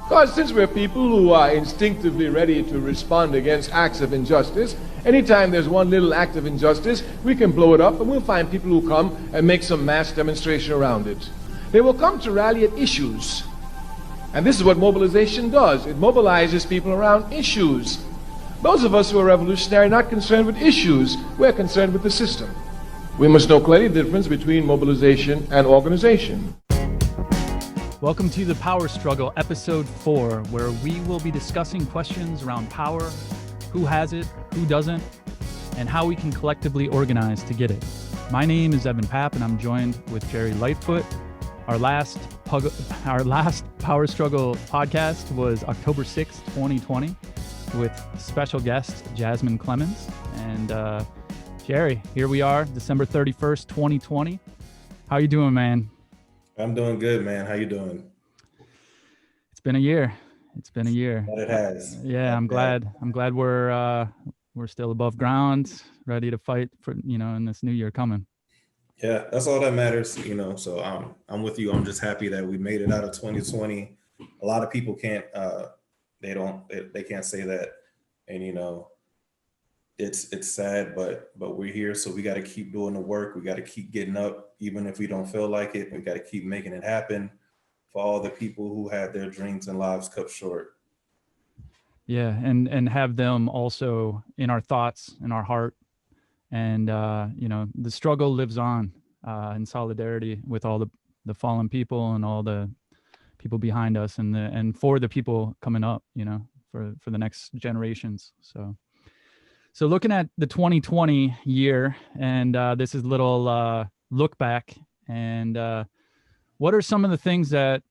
Because since we're people who are instinctively ready to respond against acts of injustice, anytime there's one little act of injustice, we can blow it up and we'll find people who come and make some mass demonstration around it. They will come to rally at issues. And this is what mobilization does. It mobilizes people around issues. Those of us who are revolutionary are not concerned with issues. We're concerned with the system. We must know clearly the difference between mobilization and organization. Welcome to The Power Struggle, Episode 4, where we will be discussing questions around power, who has it, who doesn't, and how we can collectively organize to get it. My name is Evan Papp, and I'm joined with Jerry Lightfoot. Our last Power Struggle podcast was October 6th, 2020, with special guest Jasmine Clemens. And Jerry, here we are, December 31st, 2020. How you doing, man? I'm doing good, man. How you doing? It's been a year. But it has. Yeah, I'm glad we're still above ground, ready to fight for, in this new year coming. Yeah, that's all that matters, So I'm with you. I'm just happy that we made it out of 2020. A lot of people can't they can't say that, and it's sad, but we're here, so we got to keep doing the work. We got to keep getting up, even if we don't feel like it. We got to keep making it happen for all the people who had their dreams and lives cut short. Yeah, and have them also in our thoughts, in our heart, and the struggle lives on in solidarity with all the fallen people and all the people behind us, and for the people coming up, for the next generations. So looking at the 2020 year, and this is a little look back, and what are some of the things that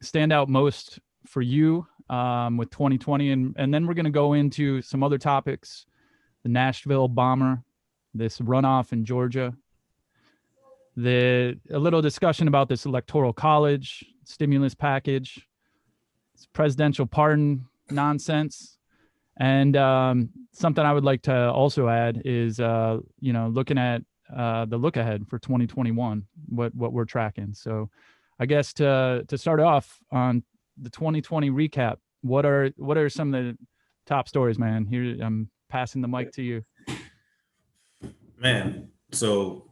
stand out most for you with 2020? And then we're going to go into some other topics, the Nashville Bomber, this runoff in Georgia, a little discussion about this Electoral College stimulus package, this presidential pardon nonsense. And something I would like to also add is, looking at the look ahead for 2021, what we're tracking. So I guess to start off on the 2020 recap, what are some of the top stories, man? Here, I'm passing the mic to you. Man, so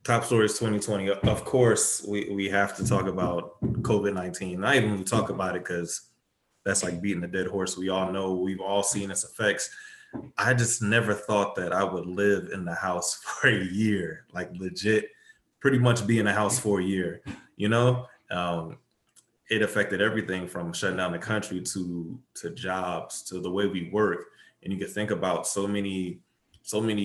top stories 2020. Of course, we have to talk about COVID-19. Not even to talk about it because that's like beating a dead horse. We all know, we've all seen its effects. I just never thought that I would live in the house for a year, like legit, pretty much be in the house for a year. It affected everything from shutting down the country to jobs, to the way we work. And you can think about so many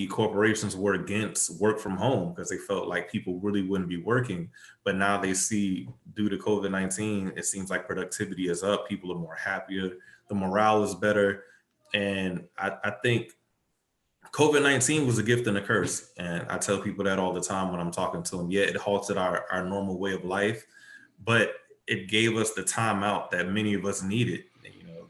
corporations were against work from home because they felt like people really wouldn't be working. But now they see, due to COVID-19, it seems like productivity is up. People are more happier. The morale is better. And I think COVID-19 was a gift and a curse. And I tell people that all the time when I'm talking to them. Yeah, it halted our normal way of life, but it gave us the time out that many of us needed,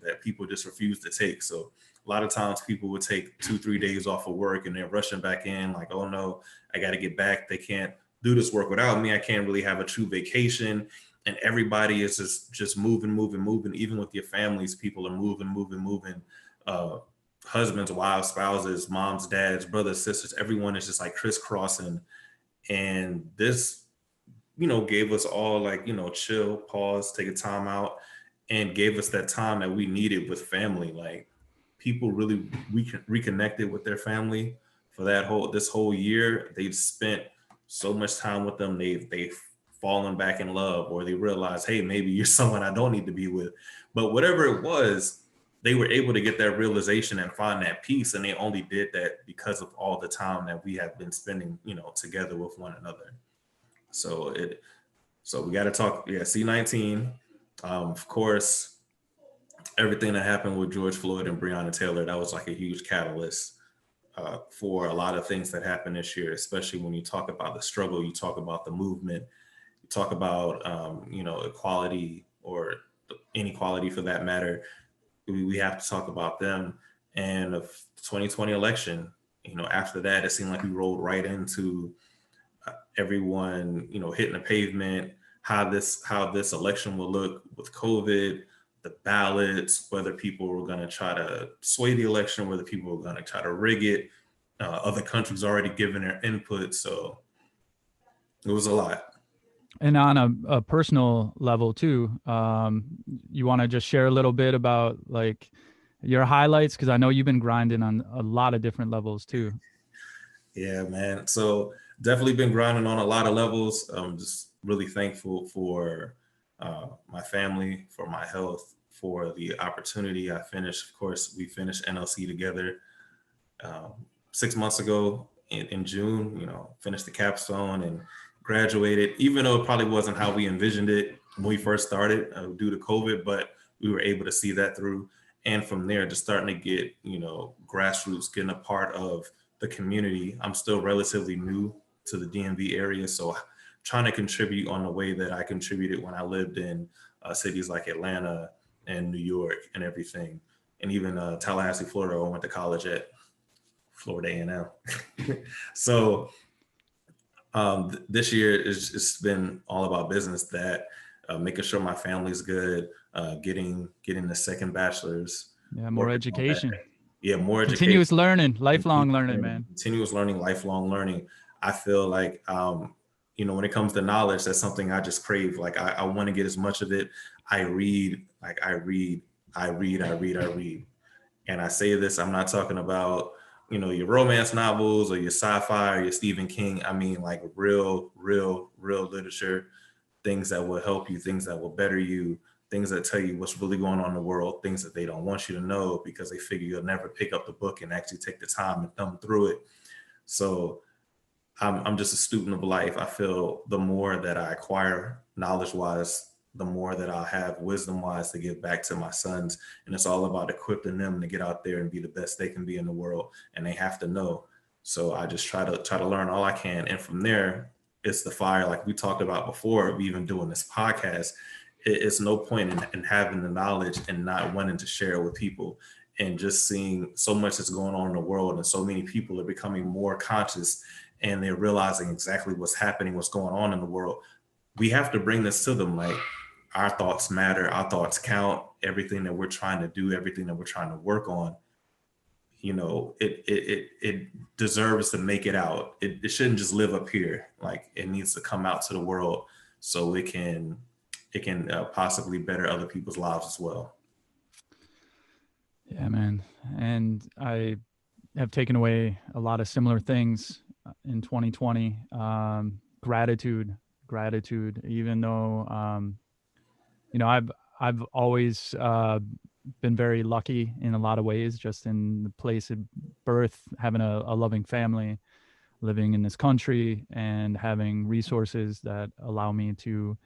that people just refused to take. So a lot of times people would take 2-3 days off of work and they're rushing back in like, oh no, I got to get back. They can't do this work without me. I can't really have a true vacation. And everybody is just moving. Even with your families, people are moving. Husbands, wives, spouses, moms, dads, brothers, sisters, everyone is just like crisscrossing. And this, gave us all like, chill, pause, take a time out, and gave us that time that we needed with family. Like, people really reconnected with their family for this whole year. They've spent so much time with them. They've fallen back in love, or they realize, hey, maybe you're someone I don't need to be with. But whatever it was, they were able to get that realization and find that peace. And they only did that because of all the time that we have been spending, together with one another. So we got to talk. Yeah, C-19. Of course, everything that happened with George Floyd and Breonna Taylor, that was like a huge catalyst for a lot of things that happened this year, especially when you talk about the struggle, you talk about the movement, you talk about, equality or inequality for that matter. We have to talk about them. And the 2020 election, after that, it seemed like we rolled right into everyone, hitting the pavement, how this election will look with COVID, the the ballots, whether people were going to try to sway the election, whether people were going to try to rig it. Other countries already given their input, so it was a lot. And on a personal level too, you want to just share a little bit about like your highlights, because I know you've been grinding on a lot of different levels too. Yeah, man. So definitely been grinding on a lot of levels. I'm just really thankful for my family, for my health, for the opportunity. Of course, we finished NLC together 6 months ago in June, finished the capstone and graduated, even though it probably wasn't how we envisioned it when we first started due to COVID, but we were able to see that through. And from there, just starting to get, grassroots, getting a part of the community. I'm still relatively new to the DMV area, so trying to contribute on the way that I contributed when I lived in cities like Atlanta and New York and everything, and even Tallahassee, Florida. I went to college at Florida A&M. So this year it's been all about business, that making sure my family's good, getting the second bachelor's. Yeah, more education. Yeah, more education. Continuous learning, lifelong learning, man. Continuous learning, lifelong learning. I feel like, when it comes to knowledge, that's something I just crave. Like I want to get as much of it. I read. And I say this, I'm not talking about, your romance novels or your sci-fi or your Stephen King. I mean, like real literature, things that will help you, things that will better you, things that tell you what's really going on in the world, things that they don't want you to know because they figure you'll never pick up the book and actually take the time and thumb through it. So I'm just a student of life. I feel the more that I acquire knowledge-wise, the more that I'll have wisdom-wise to give back to my sons. And it's all about equipping them to get out there and be the best they can be in the world. And they have to know. So I just try to learn all I can. And from there, it's the fire, like we talked about before, of even doing this podcast. It's no point in having the knowledge and not wanting to share it with people, and just seeing so much that's going on in the world, and so many people are becoming more conscious and they're realizing exactly what's happening, what's going on in the world. We have to bring this to them. Like, our thoughts matter, our thoughts count, everything that we're trying to do, everything that we're trying to work on, it deserves to make it out. It shouldn't just live up here. Like, it needs to come out to the world so it can possibly better other people's lives as well. Yeah, man. And I have taken away a lot of similar things in 2020. Gratitude, even though, I've always been very lucky in a lot of ways, just in the place of birth, having a loving family, living in this country, and having resources that allow me to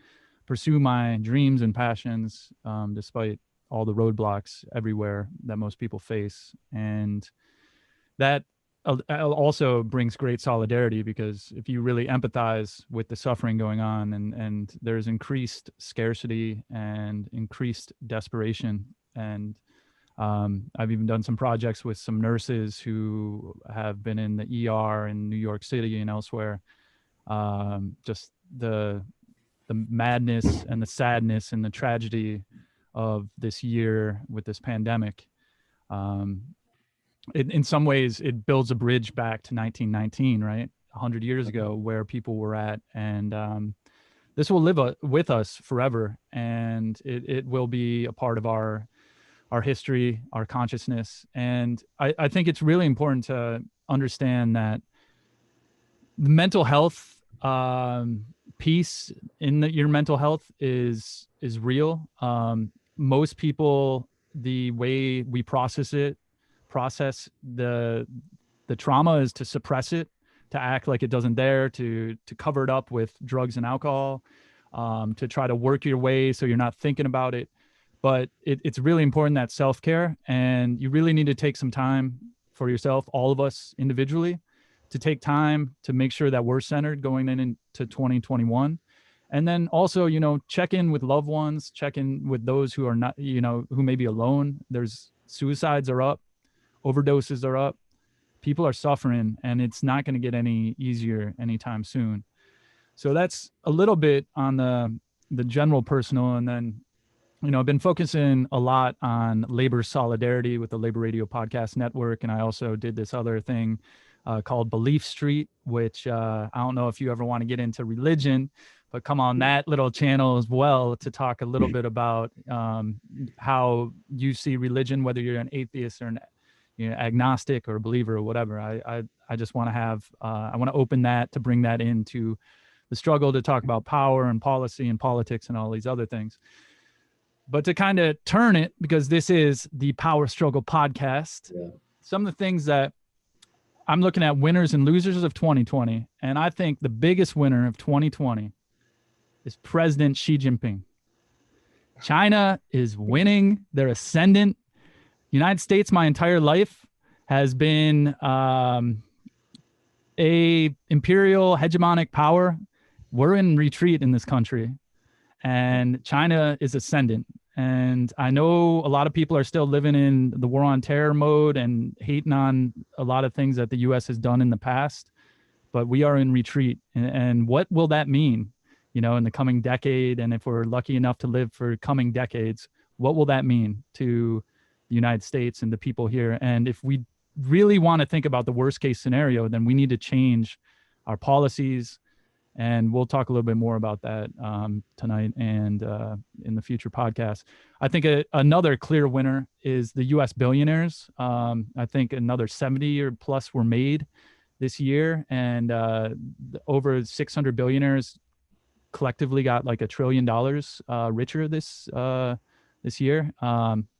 pursue my dreams and passions, despite all the roadblocks everywhere that most people face. And that also brings great solidarity, because if you really empathize with the suffering going on, and there's increased scarcity and increased desperation. And I've even done some projects with some nurses who have been in the ER in New York City and elsewhere. Just the madness and the sadness and the tragedy of this year with this pandemic. In some ways, it builds a bridge back to 1919, right? 100 years ago, where people were at. And this will live with us forever. And it will be a part of our history, our consciousness. And I think it's really important to understand that the mental health piece in your mental health is real. Most people, the way we process the trauma is to suppress it, to act like it doesn't there, to cover it up with drugs and alcohol, to try to work your way so you're not thinking about it. But it's really important, that self-care, and you really need to take some time for yourself, all of us individually, to take time to make sure that we're centered going into 2021. And then also, check in with loved ones, check in with those who are not, who may be alone. There's suicides are up, overdoses are up, people are suffering, and it's not going to get any easier anytime soon. So that's a little bit on the general personal. And then I've been focusing a lot on labor solidarity with the Labor Radio Podcast Network. And I also did this other thing called Belief Street, which I don't know if you ever want to get into religion, but come on that little channel as well to talk a little bit about how you see religion, whether you're an atheist or an agnostic or a believer or whatever. I just want to have, I want to open that to bring that into the struggle to talk about power and policy and politics and all these other things. But to kind of turn it, because this is the Power Struggle podcast, some of the things that I'm looking at winners and losers of 2020. And I think the biggest winner of 2020 is President Xi Jinping. China is winning. They're ascendant. United States, my entire life, has been a imperial hegemonic power. We're in retreat in this country. And China is ascendant. And I know a lot of people are still living in the war on terror mode and hating on a lot of things that the U.S. has done in the past, but we are in retreat. And what will that mean, in the coming decade? And if we're lucky enough to live for coming decades, what will that mean to the United States and the people here? And if we really want to think about the worst case scenario, then we need to change our policies. And we'll talk a little bit more about that tonight and in the future podcast. I think another clear winner is the U.S. billionaires. I think another 70 or plus were made this year, and over 600 billionaires collectively got like $1 trillion richer this year.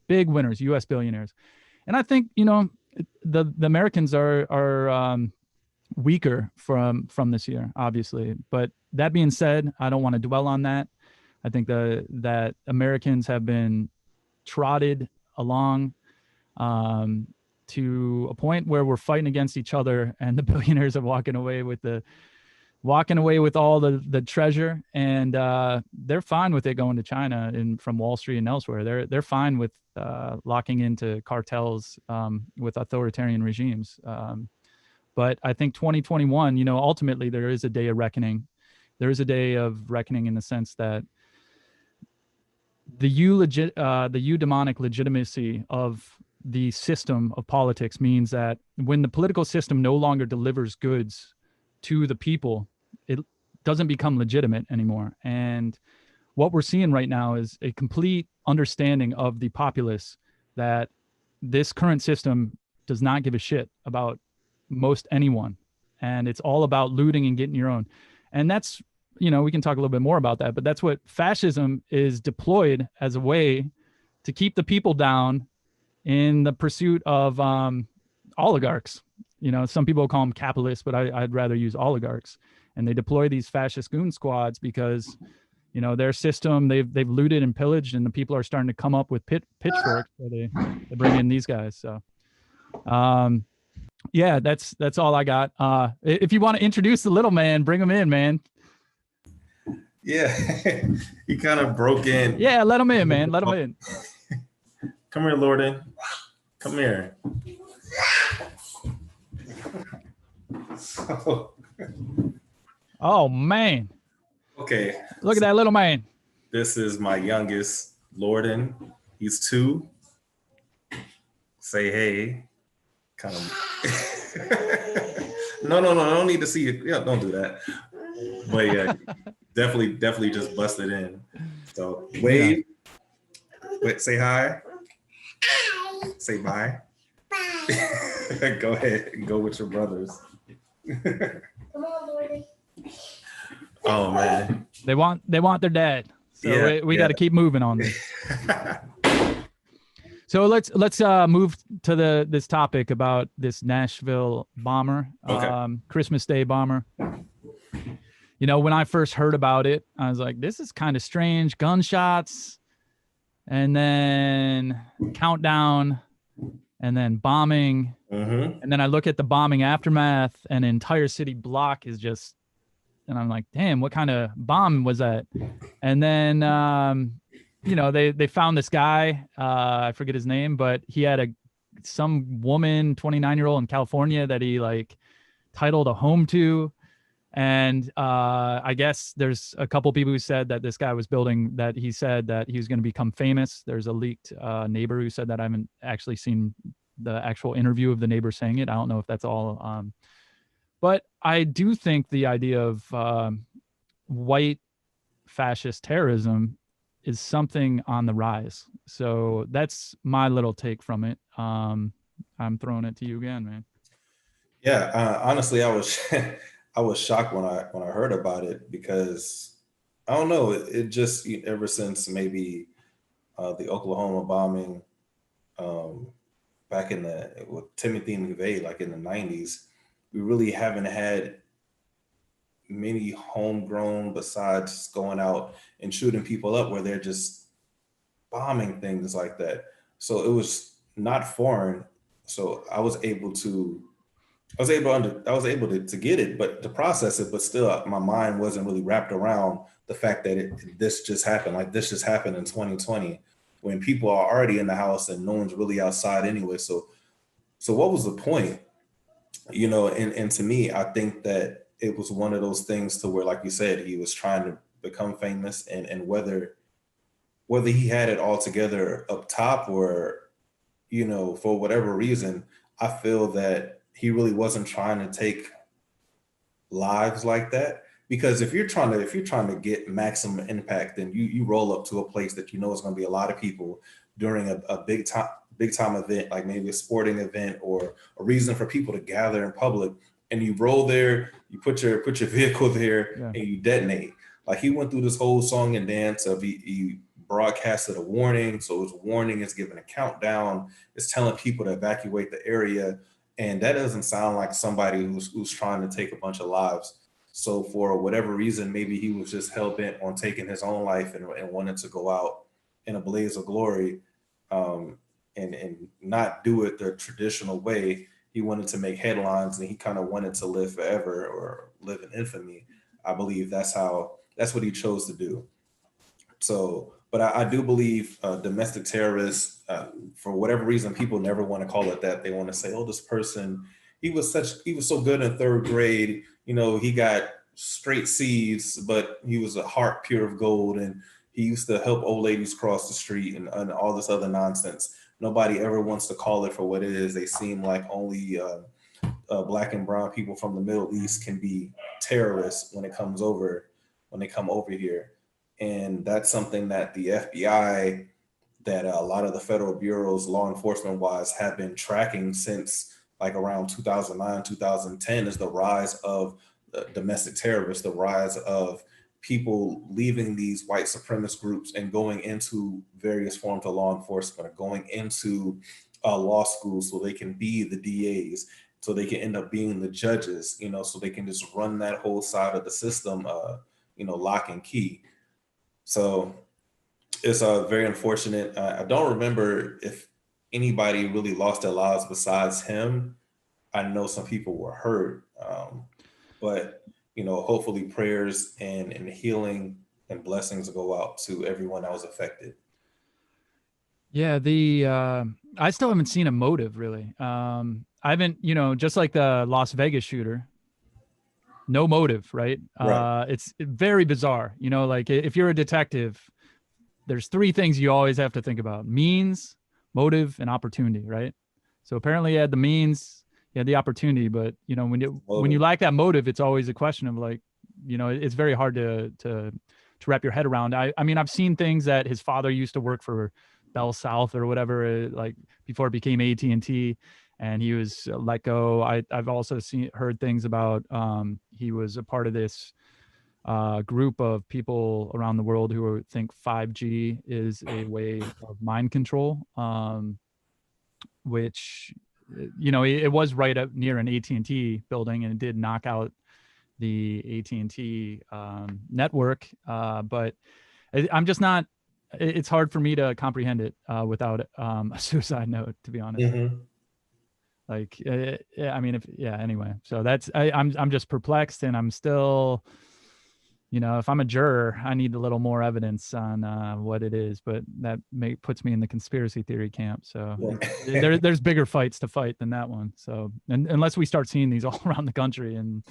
Big winners, U.S. billionaires. And I think the Americans are weaker from this year, obviously. But that being said, I don't want to dwell on that. I think that Americans have been trotted along to a point where we're fighting against each other, and the billionaires are walking away with all the treasure, and they're fine with it going to China and from Wall Street and elsewhere. They're fine with locking into cartels with authoritarian regimes. But I think 2021, ultimately there is a day of reckoning. There is a day of reckoning in the sense that the eudaimonic legitimacy of the system of politics means that when the political system no longer delivers goods to the people, it doesn't become legitimate anymore. And what we're seeing right now is a complete understanding of the populace that this current system does not give a shit about most anyone, and it's all about looting and getting your own. And that's, we can talk a little bit more about that, but that's what fascism is deployed as a way to keep the people down in the pursuit of oligarchs. Some people call them capitalists, but I'd rather use oligarchs. And they deploy these fascist goon squads because their system, they've looted and pillaged, and the people are starting to come up with pitchforks, so they bring in these guys. So yeah, that's all I got. If you want to introduce the little man, bring him in, man. Yeah, he kind of broke in. Yeah, let him in, man. Let him in. Come here, Lordan. Come here. Oh, man. Okay. Look at that little man. This is my youngest, Lordan. He's 2. Say hey. Kind of. No, I don't need to see it. Yeah, don't do that. But yeah, definitely just busted in. So wave. Wait, say hi. Say bye. Go ahead and go with your brothers. Come on, Lordan. Oh man. They want their dad. So we got to keep moving on this. So let's move to this topic about this Nashville bomber, Christmas Day bomber. When I first heard about it, I was like, this is kind of strange. Gunshots, and then countdown, and then bombing. Mm-hmm. And then I look at the bombing aftermath, and an entire city block is just, and I'm like, damn, what kind of bomb was that? And then, they found this guy, I forget his name, but he had some woman, 29-year-old in California that he titled a home to. And I guess there's a couple people who said that this guy was building, that he said that he was going to become famous. There's a leaked neighbor who said that. I haven't actually seen the actual interview of the neighbor saying it. I don't know if that's all. But I do think the idea of white fascist terrorism is something on the rise. So that's my little take from it. I'm throwing it to you again, man. Yeah, honestly, I was I was shocked when I heard about it, because I don't know, it just, ever since maybe the Oklahoma bombing, um, back in with Timothy McVeigh, like in the 90s, we really haven't had many homegrown, besides going out and shooting people up, where they're just bombing things like that. So it was not foreign. So I was able to get it, but to process it, but still my mind wasn't really wrapped around the fact that this just happened. Like, this just happened in 2020, when people are already in the house and no one's really outside anyway. So what was the point? And to me, I think that it was one of those things to where, like you said, he was trying to become famous, and whether he had it all together up top, or, for whatever reason, I feel that he really wasn't trying to take lives like that. Because if you're trying to get maximum impact, then you roll up to a place that is going to be a lot of people during a big time event, like maybe a sporting event or a reason for people to gather in public, and you roll there, you put your vehicle there, Yeah. and you detonate. Like, he went through this whole song and dance of he broadcasted a warning. So his warning is giving a countdown. It's telling people to evacuate the area. And that doesn't sound like somebody who's trying to take a bunch of lives. So for whatever reason, maybe he was just hell bent on taking his own life, and wanted to go out in a blaze of glory, and not do it the traditional way. He wanted to make headlines, and he kind of wanted to live forever, or live in infamy. I believe that's what he chose to do. So, but I do believe domestic terrorists, for whatever reason, people never want to call it that. They want to say, "Oh, this person, he was so good in third grade. He got straight C's, but he was a heart pure of gold, and he used to help old ladies cross the street, and all this other nonsense." Nobody ever wants to call it for what it is. They seem like only Black and brown people from the Middle East can be terrorists when they come over here. And that's something that the FBI, that a lot of the federal bureaus, law enforcement wise, have been tracking since like around 2009, 2010, is the rise of domestic terrorists, the rise of people leaving these white supremacist groups and going into various forms of law enforcement, or going into law schools, so they can be the DAs, so they can end up being the judges, so they can just run that whole side of the system, lock and key. So it's very unfortunate. I don't remember if anybody really lost their lives besides him. I know some people were hurt, but hopefully prayers and healing and blessings go out to everyone that was affected. Yeah, I still haven't seen a motive, really. I haven't, just like the Las Vegas shooter, no motive, right? Right. It's very bizarre. Like, if you're a detective, there's three things you always have to think about: means, motive, and opportunity, right? So apparently he had the means, he had the opportunity, but when you lack that motive, it's always a question of, like, it's very hard to wrap your head around. I mean, I've seen things that his father used to work for Bell South or whatever, like before it became AT&T, and he was let go. I've also heard things about he was a part of this group of people around the world who think 5G is a way of mind control, which, it was right up near an AT&T building, and it did knock out the AT&T network. But I'm just not, it's hard for me to comprehend it without a suicide note, to be honest. Mm-hmm. Like, I mean, anyway, so I'm just perplexed, and I'm still, if I'm a juror, I need a little more evidence on what it is, but that puts me in the conspiracy theory camp. So there's bigger fights to fight than that one. So, and unless we start seeing these all around the country and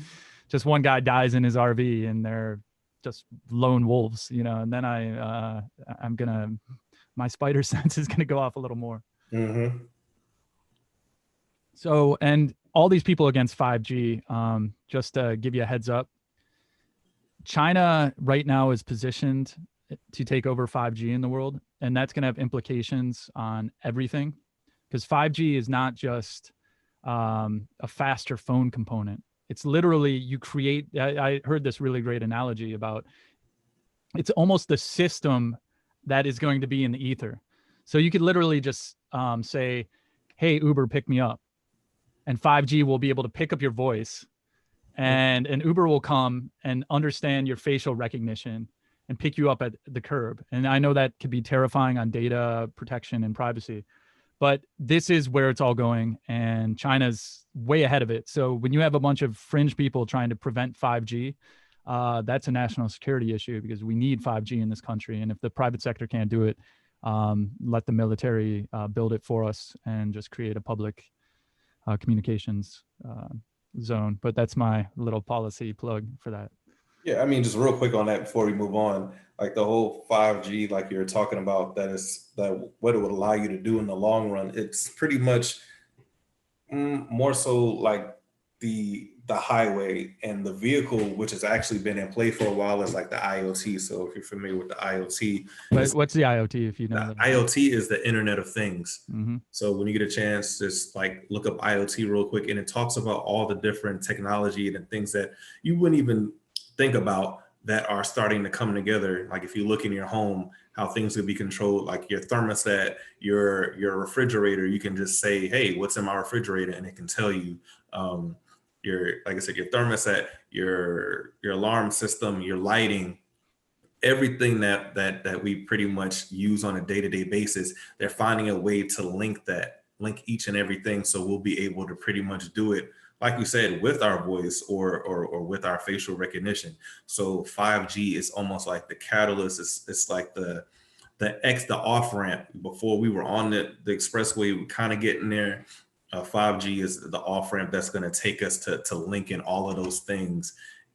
just one guy dies in his RV and they're just lone wolves, you know, and then my spider sense is gonna go off a little more. Mm-hmm. So, and all these people against 5G, just to give you a heads up, China right now is positioned to take over 5G in the world, and that's going to have implications on everything, because 5G is not just a faster phone component. It's literally you create, I heard this really great analogy about, it's almost the system that is going to be in the ether. So you could literally just say, hey, Uber, pick me up. And 5G will be able to pick up your voice, and an Uber will come and understand your facial recognition and pick you up at the curb. And I know that could be terrifying on data protection and privacy, but this is where it's all going, and China's way ahead of it. So when you have a bunch of fringe people trying to prevent 5G, that's a national security issue, because we need 5G in this country. And if the private sector can't do it, let the military build it for us and just create a public communications zone. But that's my little policy plug for that. Yeah, I mean, just real quick on that before we move on, like the whole 5G, like you're talking about, that what it would allow you to do in the long run. It's pretty much more so like the highway, and the vehicle, which has actually been in play for a while, is like the IoT. So if you're familiar with the IoT, what's the IoT? If you know, the IoT is the Internet of Things. Mm-hmm. So when you get a chance, just like look up IoT real quick, and it talks about all the different technology and things that you wouldn't even think about that are starting to come together. Like if you look in your home, how things could be controlled, like your thermostat, your refrigerator, you can just say, hey, what's in my refrigerator? And it can tell you. Like I said, your thermostat, your alarm system, your lighting, everything that we pretty much use on a day-to-day basis, they're finding a way to link each and everything. So we'll be able to pretty much do it, like you said, with our voice or with our facial recognition. So 5G is almost like the catalyst. It's like the off ramp. Before we were on the expressway, we kind of getting there. 5G is the off ramp that's going to take us to link in all of those things.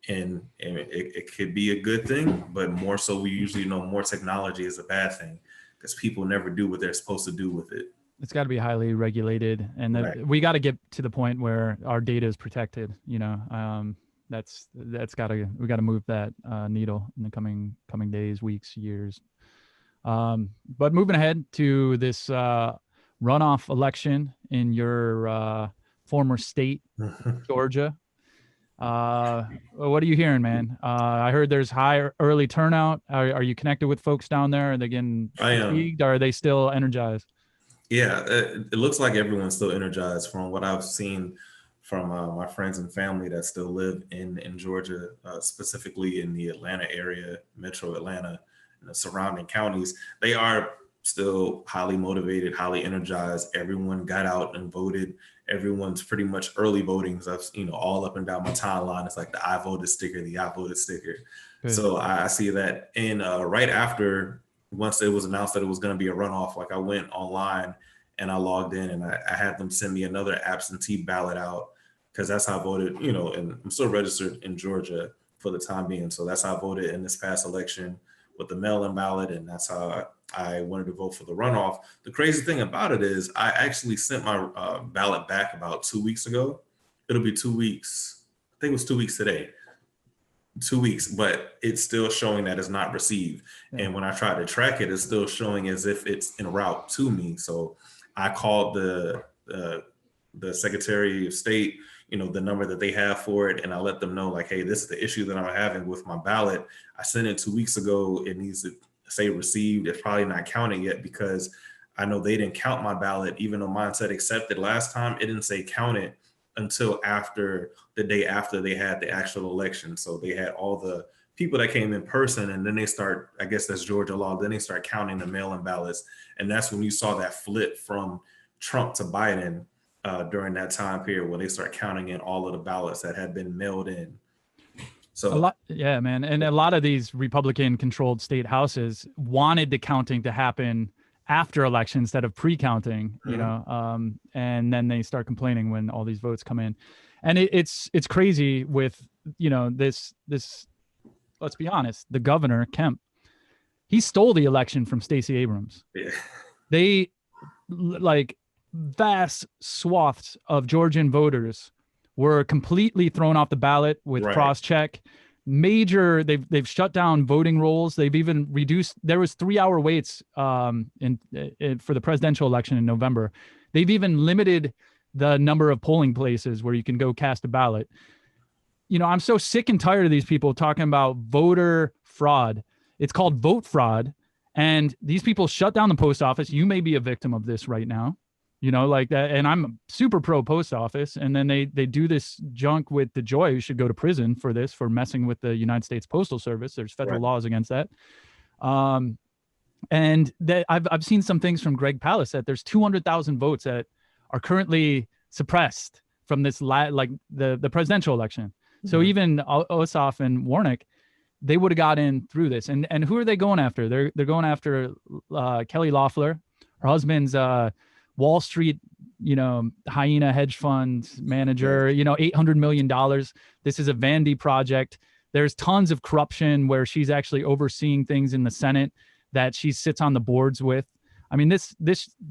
And it could be a good thing, but more so, we usually know more technology is a bad thing, because people never do what they're supposed to do with it. It's got to be highly regulated, and Right. we got to get to the point where our data is protected. You know, we got to move that needle in the coming days, weeks, years. But moving ahead to this runoff election in your former state, Georgia. What are you hearing, man? I heard there's high early turnout. Are you connected with folks down there? Are they getting fatigued? Or are they still energized? Yeah, it looks like everyone's still energized from what I've seen from my friends and family that still live in Georgia, specifically in the Atlanta area, Metro Atlanta, and the surrounding counties. They are still highly motivated, highly energized. Everyone got out and voted. Everyone's pretty much early voting. So I've, all up and down my timeline, it's like the I voted sticker, the I voted sticker. Good. So I see that. And right after, once it was announced that it was going to be a runoff, like I went online and I logged in, and I had them send me another absentee ballot out, because that's how I voted, and I'm still registered in Georgia for the time being. So that's how I voted in this past election with the mail-in ballot, and that's how I wanted to vote for the runoff. The crazy thing about it is I actually sent my ballot back about 2 weeks ago. It'll be 2 weeks. I think it was 2 weeks today. 2 weeks, but it's still showing that it's not received. Yeah. And when I try to track it, it's still showing as if it's en route to me. So I called the Secretary of State, the number that they have for it, and I let them know, like, hey, this is the issue that I'm having with my ballot. I sent it 2 weeks ago. It needs to say received. It's probably not counted yet, because I know they didn't count my ballot. Even though mine said accepted last time, it didn't say counted until after the day after they had the actual election. So they had all the people that came in person, and then they start, I guess that's Georgia law, then they start counting the mail-in ballots. And that's when you saw that flip from Trump to Biden during that time period, where they start counting in all of the ballots that had been mailed in. So yeah, man. And a lot of these Republican controlled state houses wanted the counting to happen after election instead of pre-counting, and then they start complaining when all these votes come in. And it's crazy with you know, this, let's be honest, the governor, Kemp, he stole the election from Stacey Abrams. Yeah. They, like, vast swaths of Georgian voters were completely thrown off the ballot with cross-check. Major, they've shut down voting rolls. They've even reduced, there was 3-hour waits for the presidential election in November. They've even limited the number of polling places where you can go cast a ballot. You know, I'm so sick and tired of these people talking about voter fraud. It's called vote fraud. And these people shut down the post office. You may be a victim of this right now, you know, like that. And I'm super pro post office. And then they do this junk with DeJoy, who should go to prison for this, for messing with the United States Postal Service. There's federal laws against that. And that I've seen some things from Greg Palast that there's 200,000 votes that are currently suppressed from this, like the presidential election. So even Ossoff and Warnock, they would have got in through this. And who are they going after? They're going after Kelly Loeffler, her husband's Wall Street, you know, hyena hedge fund manager, you know, $800 million. This is a Vandy project. There's tons of corruption where she's actually overseeing things in the Senate that she sits on the boards with. I mean, this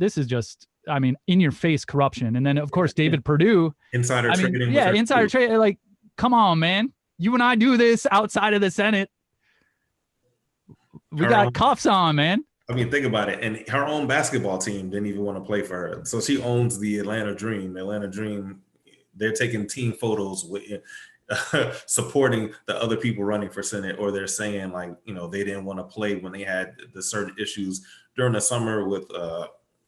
is just, I mean, in your face corruption. And then of course, David Perdue, insider trading. Yeah, insider trade. Like, come on, man. You and I do this outside of the Senate. We got cuffs on, man. I mean, think about it. And her own basketball team didn't even want to play for her. So she owns the Atlanta Dream. The Atlanta Dream, they're taking team photos with supporting the other people running for Senate, or they're saying, like, you know, they didn't want to play when they had the certain issues during the summer with,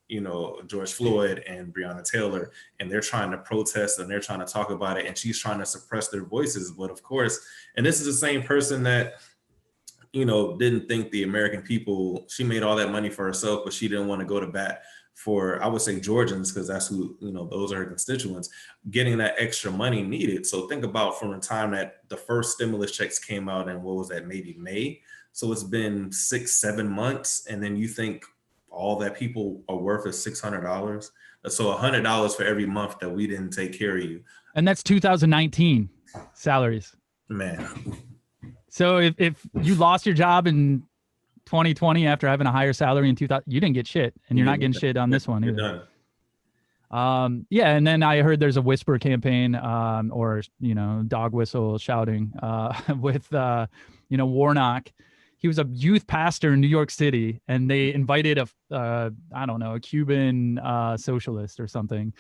you know, George Floyd and Breonna Taylor, and they're trying to protest and they're trying to talk about it, and she's trying to suppress their voices. But of course, and this is the same person that, you know, didn't think the American people, she made all that money for herself, but she didn't want to go to bat for, I would say, Georgians, because that's who, you know, those are her constituents, getting that extra money needed. So think about from the time that the first stimulus checks came out, and what was that, maybe May? So it's been 6-7 months, and then you think all that people are worth is $600. So $100 for every month that we didn't take care of you. And that's 2019 salaries. Man. So if you lost your job in 2020 after having a higher salary in 2000, you didn't get shit, and you're not getting shit on this one either. Yeah, and then I heard there's a whisper campaign, or, you know, dog whistle shouting with you know, Warnock. He was a youth pastor in New York City, and they invited I don't know, a Cuban socialist or something.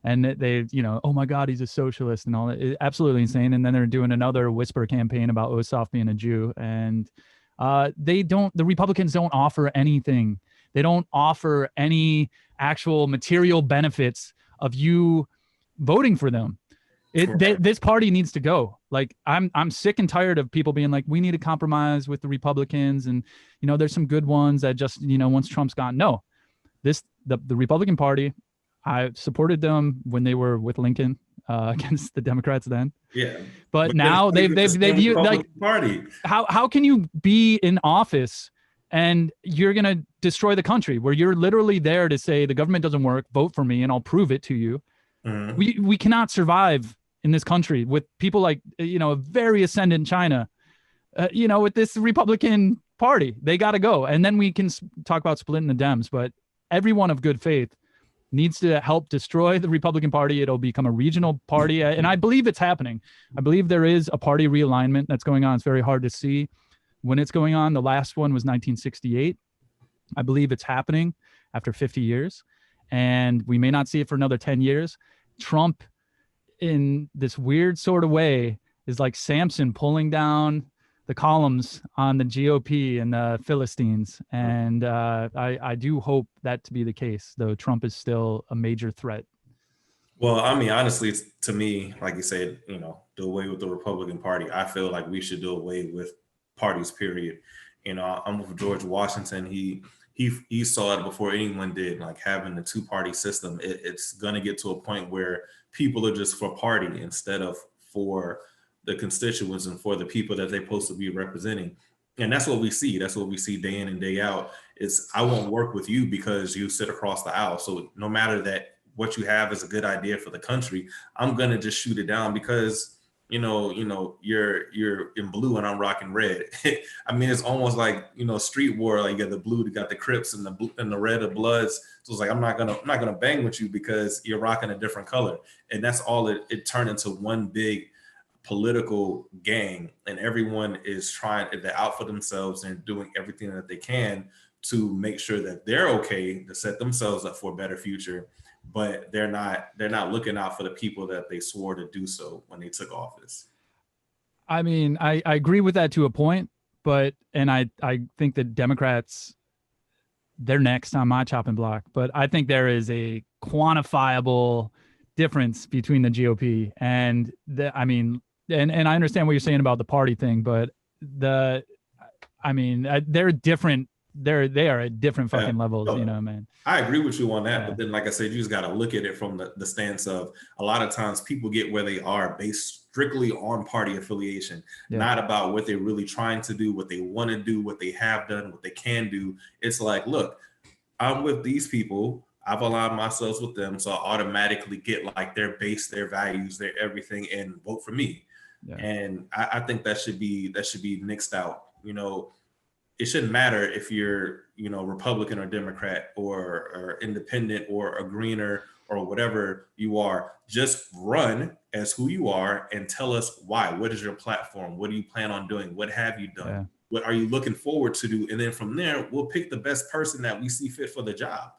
And they, you know, oh my God, he's a socialist and all that. Absolutely insane. And then they're doing another whisper campaign about Ossoff being a Jew. And the Republicans don't offer anything. They don't offer any actual material benefits of you voting for them. This party needs to go. Like, I'm sick and tired of people being like, we need to compromise with the Republicans, and, you know, there's some good ones that just, you know, once Trump's gone. No, the Republican Party, I supported them when they were with Lincoln against the Democrats then. Yeah, but now they've like, party. How can you be in office and you're gonna destroy the country, where you're literally there to say the government doesn't work, vote for me and I'll prove it to you. We cannot survive in this country with people like, you know, a very ascendant China, you know, with this Republican Party. They got to go. And then we can talk about splitting the Dems, but everyone of good faith needs to help destroy the Republican Party. It'll become a regional party. And I believe it's happening. I believe there is a party realignment that's going on. It's very hard to see when it's going on. The last one was 1968. I believe it's happening after 50 years. And we may not see it for another 10 years. Trump, in this weird sort of way, is like Samson pulling down the columns on the GOP and the Philistines. And I do hope that to be the case, though Trump is still a major threat. Well, I mean, honestly, to me, like you said, you know, do away with the Republican Party. I feel like we should do away with parties, period. You know, I'm with George Washington. He saw it before anyone did, like having the two-party system. It's going to get to a point where people are just for party instead of for the constituents and for the people that they're supposed to be representing. And that's what we see. That's what we see day in and day out. It's, I won't work with you because you sit across the aisle. So no matter that what you have is a good idea for the country, I'm going to just shoot it down because you're in blue and I'm rocking red. I mean, it's almost like, street war. Like you got the blue, you got the Crips, and the blue and the red of Bloods. So it's like I'm not gonna bang with you because you're rocking a different color, and that's all it turned into one big political gang, and everyone is trying to out for themselves and doing everything that they can to make sure that they're okay, to set themselves up for a better future, but they're not looking out for the people that they swore to do so when they took office. I mean, I agree with that to a point, but I think that Democrats, they're next on my chopping block, but I think there is a quantifiable difference between the GOP and I mean, and I understand what you're saying about the party thing, but they're different. They are at different fucking levels, man. I agree with you on that, but then, like I said, you just got to look at it from the stance of a lot of times people get where they are based strictly on party affiliation, not about what they're really trying to do, what they want to do, what they have done, what they can do. It's like, look, I'm with these people. I've aligned myself with them, so I automatically get like their base, their values, their everything, and vote for me. Yeah. And I think that should be nixed out. It shouldn't matter if you're, Republican or Democrat or independent or a greener or whatever you are. Just run as who you are and tell us why. What is your platform? What do you plan on doing? What have you done? Yeah. What are you looking forward to do? And then from there, we'll pick the best person that we see fit for the job.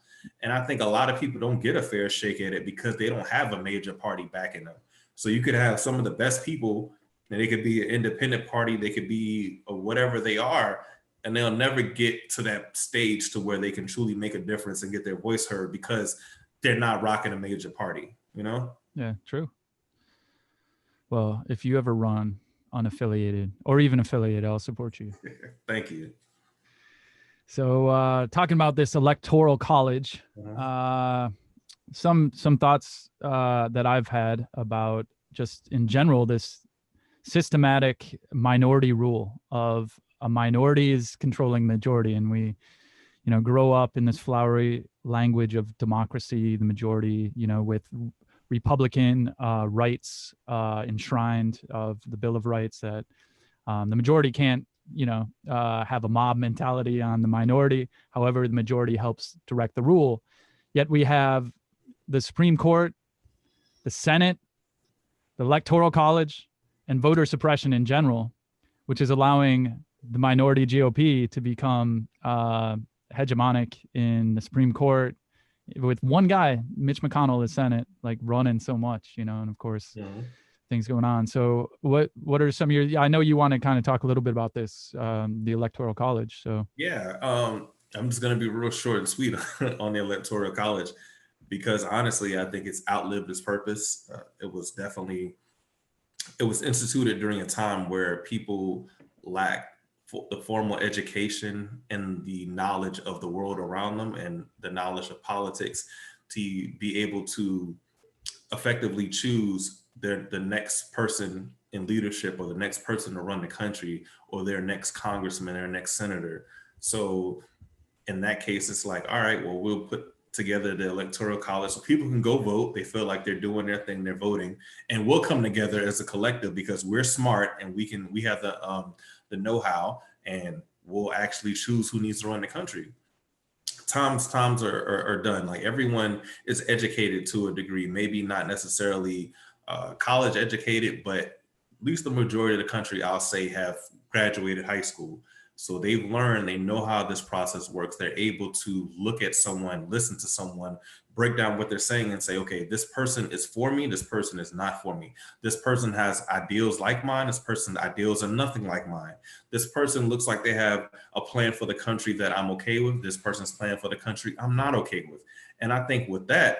And I think a lot of people don't get a fair shake at it because they don't have a major party backing them. So you could have some of the best people, and they could be an independent party, they could be whatever they are, and they'll never get to that stage to where they can truly make a difference and get their voice heard because they're not rocking a major party, Yeah, true. Well, if you ever run unaffiliated or even affiliated, I'll support you. Thank you. So talking about this Electoral College, some thoughts that I've had about just in general this systematic minority rule of a minority is controlling majority, and we grow up in this flowery language of democracy, the majority, with Republican rights enshrined of the Bill of Rights, that the majority can't have a mob mentality on the minority. However, the majority helps direct the rule. Yet we have the Supreme Court, the Senate, the Electoral College, and voter suppression in general, which is allowing the minority GOP to become hegemonic in the Supreme Court with one guy, Mitch McConnell, the Senate, like running so much, and of course, things going on. So what are some of your, I know you want to kind of talk a little bit about this, the Electoral College. So I'm just going to be real short and sweet on the Electoral College, because honestly, I think it's outlived its purpose. It was instituted during a time where people lacked the formal education and the knowledge of the world around them and the knowledge of politics to be able to effectively choose the next person in leadership, or the next person to run the country, or their next congressman, their next senator. So in that case, it's like, all right, well, we'll put together the Electoral College so people can go vote. They feel like they're doing their thing, they're voting, and we'll come together as a collective because we're smart and we have the know-how, and we'll actually choose who needs to run the country. Times are done. Like, everyone is educated to a degree, maybe not necessarily college educated, but at least the majority of the country, I'll say, have graduated high school. So they've learned, they know how this process works. They're able to look at someone, listen to someone, break down what they're saying and say, okay, this person is for me, this person is not for me. This person has ideals like mine, this person's ideals are nothing like mine. This person looks like they have a plan for the country that I'm okay with. This person's plan for the country I'm not okay with. And I think with that,